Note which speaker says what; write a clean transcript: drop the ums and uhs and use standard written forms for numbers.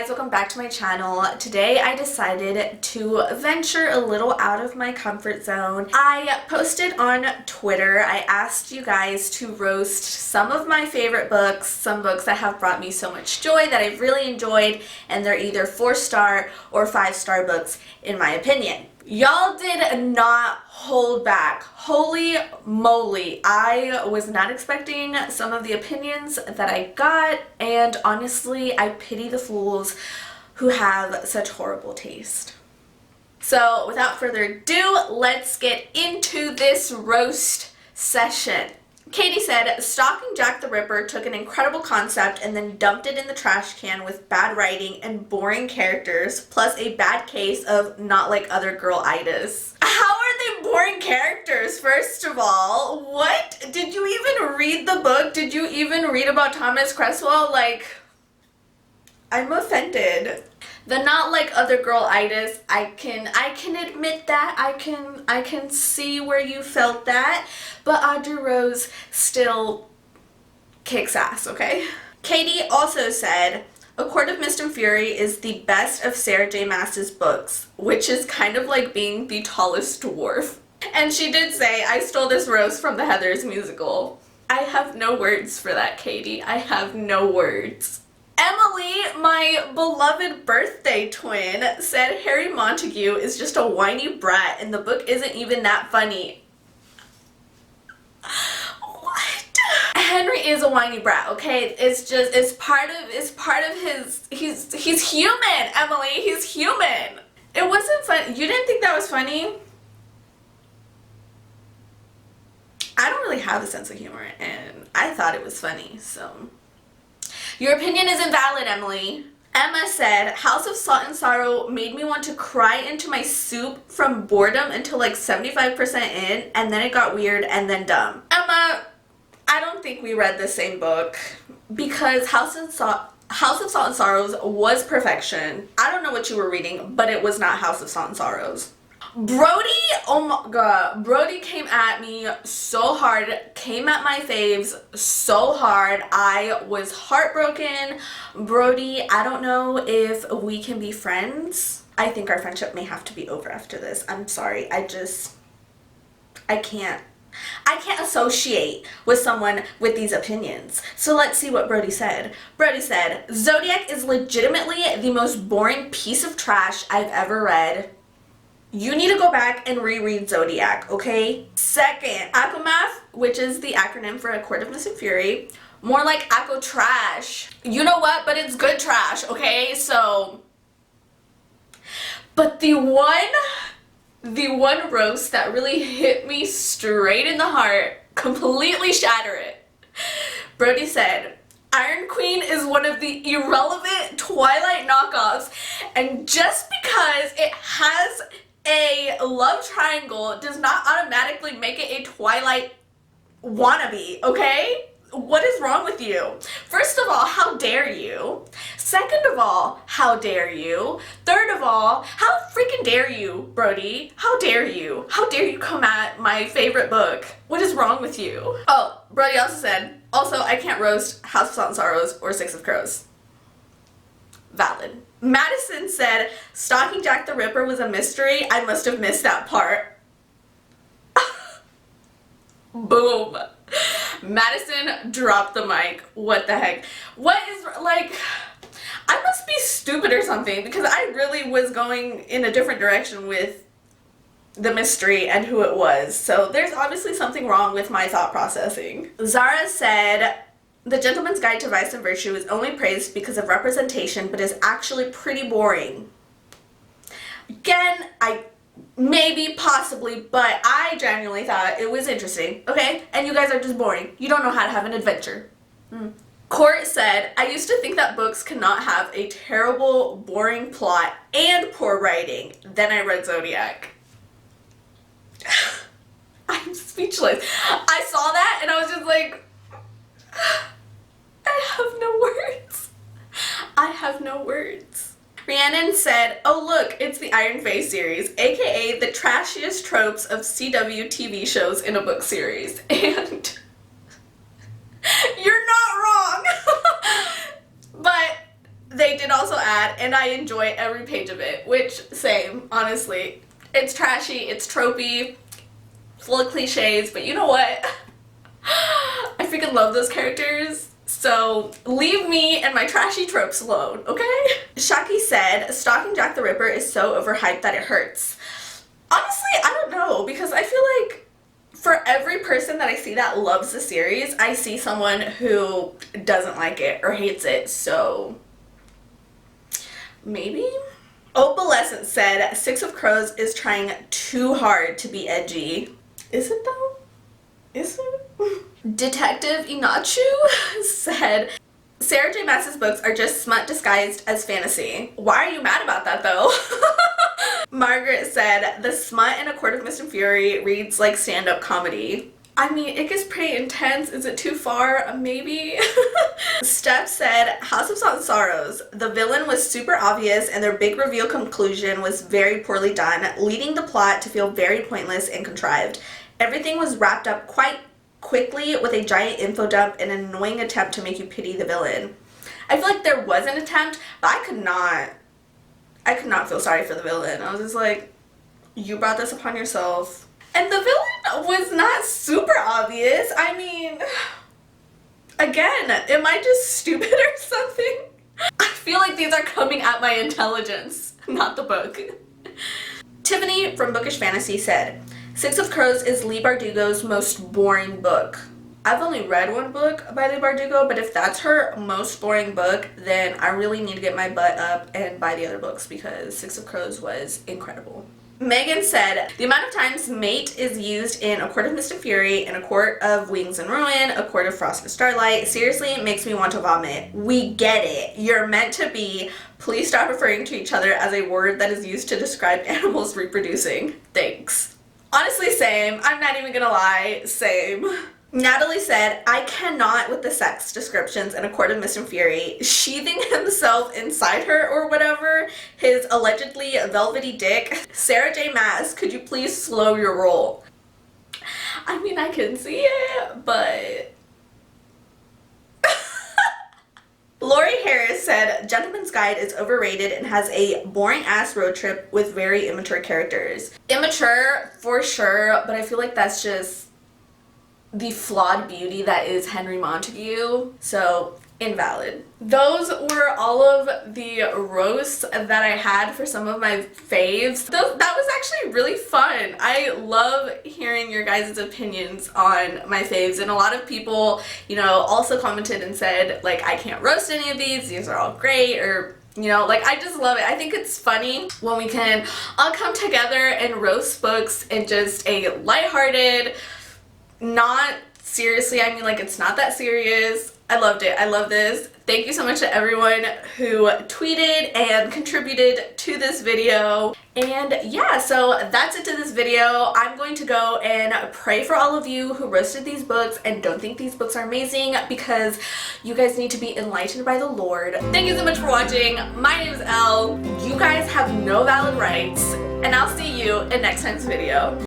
Speaker 1: guys, welcome back to my channel. Today I decided to venture a little out of my comfort zone. I posted on Twitter, I asked you guys to roast some of my favorite books, some books that have brought me so much joy that I've really enjoyed, and they're either 4-star or 5-star books in my opinion. Y'all did not hold back. Holy moly, I was not expecting some of the opinions that I got, and honestly, I pity the fools who have such horrible taste. So without further ado, let's get into this roast session. Katie said, Stalking Jack the Ripper took an incredible concept and then dumped it in the trash can with bad writing and boring characters, plus a bad case of not like other girl-itis. How are they boring characters, first of all? What? Did you even read the book? Did you even read about Thomas Cresswell? Like, I'm offended. The not like other girl-itis, I can admit that. I can see where you felt that. But Audrey Rose still kicks ass, okay? Katie also said, A Court of Mist and Fury is the best of Sarah J. Maas's books, which is kind of like being the tallest dwarf. And she did say, I stole this roast from the Heathers musical. I have no words for that, Katie. I have no words. Emily, my beloved birthday twin, said Harry Montague is just a whiny brat and the book isn't even that funny. What? Henry is a whiny brat, okay? It's part of his, he's human, Emily, he's human. It wasn't fun. You didn't think that was funny? I don't really have a sense of humor and I thought it was funny, so. Your opinion is invalid, Emily. Emma said, House of Salt and Sorrow made me want to cry into my soup from boredom until like 75% in, and then it got weird and then dumb. Emma, I don't think we read the same book because House of Salt and Sorrows was perfection. I don't know what you were reading, but it was not House of Salt and Sorrows. Brody, oh my god, Brody came at me so hard, came at my faves so hard. I was heartbroken. Brody, I don't know if we can be friends. I think our friendship may have to be over after this. I'm sorry, I can't associate with someone with these opinions. So let's see what Brody said. Brody said, Zodiac is legitimately the most boring piece of trash I've ever read. You need to go back and reread Zodiac, okay? Second, ACOMAF, which is the acronym for A Court of Mist and Fury, more like ACO trash. You know what? But it's good trash, okay? So, but the one roast that really hit me straight in the heart, completely shatter it. Brody said, Iron Queen is one of the irrelevant Twilight knockoffs, and just because it has a love triangle does not automatically make it a Twilight wannabe, okay? What is wrong with you? First of all, how dare you? Second of all, how dare you? Third of all, how freaking dare you, Brody? How dare you? How dare you come at my favorite book? What is wrong with you? Oh, Brody also said, I can't roast House of Salt and Sorrows or Six of Crows. Valid. Madison said, Stalking Jack the Ripper was a mystery. I must have missed that part. Boom. Madison dropped the mic. What the heck? What is, like, I must be stupid or something because I really was going in a different direction with the mystery and who it was. So there's obviously something wrong with my thought processing. Zara said, The Gentleman's Guide to Vice and Virtue is only praised because of representation, but is actually pretty boring. Again, maybe, possibly, but I genuinely thought it was interesting, okay? And you guys are just boring. You don't know how to have an adventure. Court said, I used to think that books cannot have a terrible, boring plot and poor writing. Then I read Zodiac. I'm speechless. I saw that and I was just like, I have no words. I have no words. Rhiannon said, oh look, it's the Iron Fae series, aka the trashiest tropes of CW TV shows in a book series. And you're not wrong. But They did also add, and I enjoy every page of it, which, same, honestly. It's trashy, it's tropey, full of cliches, but you know what? I freaking love those characters, so leave me and my trashy tropes alone, okay? Shaki said, stalking Jack the Ripper is so overhyped that it hurts. Honestly, I don't know, because I feel like for every person that I see that loves the series, I see someone who doesn't like it or hates it, so maybe? Opalescent said, Six of Crows is trying too hard to be edgy. Is it though? Is it? Detective Inachu said, Sarah J. Maas's books are just smut disguised as fantasy. Why are you mad about that though? Margaret said, the smut in A Court of Mist and Fury reads like stand-up comedy. I mean, it gets pretty intense. Is it too far? Maybe. Steph said, House of Salt and Sorrows. The villain was super obvious and their big reveal conclusion was very poorly done, leading the plot to feel very pointless and contrived. Everything was wrapped up quite quickly with a giant info dump and an annoying attempt to make you pity the villain. I feel like there was an attempt, but I could not feel sorry for the villain. I was just like, you brought this upon yourself. And the villain was not super obvious. I mean, again, am I just stupid or something? I feel like these are coming at my intelligence, not the book. Tiffany from Bookish Fantasy said, Six of Crows is Leigh Bardugo's most boring book. I've only read one book by Leigh Bardugo, but if that's her most boring book, then I really need to get my butt up and buy the other books because Six of Crows was incredible. Megan said, the amount of times mate is used in A Court of Mist and Fury, in A Court of Wings and Ruin, A Court of Frost and Starlight, seriously makes me want to vomit. We get it. You're meant to be. Please stop referring to each other as a word that is used to describe animals reproducing. Thanks. Honestly, same. I'm not even gonna lie. Same. Natalie said, I cannot with the sex descriptions in A Court of Mist and Fury. Sheathing himself inside her or whatever, his allegedly velvety dick. Sarah J. Maas, could you please slow your roll? I mean, I can see it, but... Lori Harris said, Gentleman's Guide is overrated and has a boring-ass road trip with very immature characters. Immature, for sure, but I feel like that's just the flawed beauty that is Henry Montague, so invalid. Those were all of the roasts that I had for some of my faves. That was actually really fun. I love hearing your guys' opinions on my faves, and a lot of people, you know, also commented and said, like, I can't roast any of these are all great, or you know, like, I just love it. I think it's funny when we can all come together and roast books in just a lighthearted, not seriously, I mean, like, it's not that serious. I loved it. I love this. Thank you so much to everyone who tweeted and contributed to this video. And yeah, so that's it to this video. I'm going to go and pray for all of you who roasted these books and don't think these books are amazing, because you guys need to be enlightened by the Lord. Thank you so much for watching. My name is Elle. You guys have no valid rights, and I'll see you in next time's video.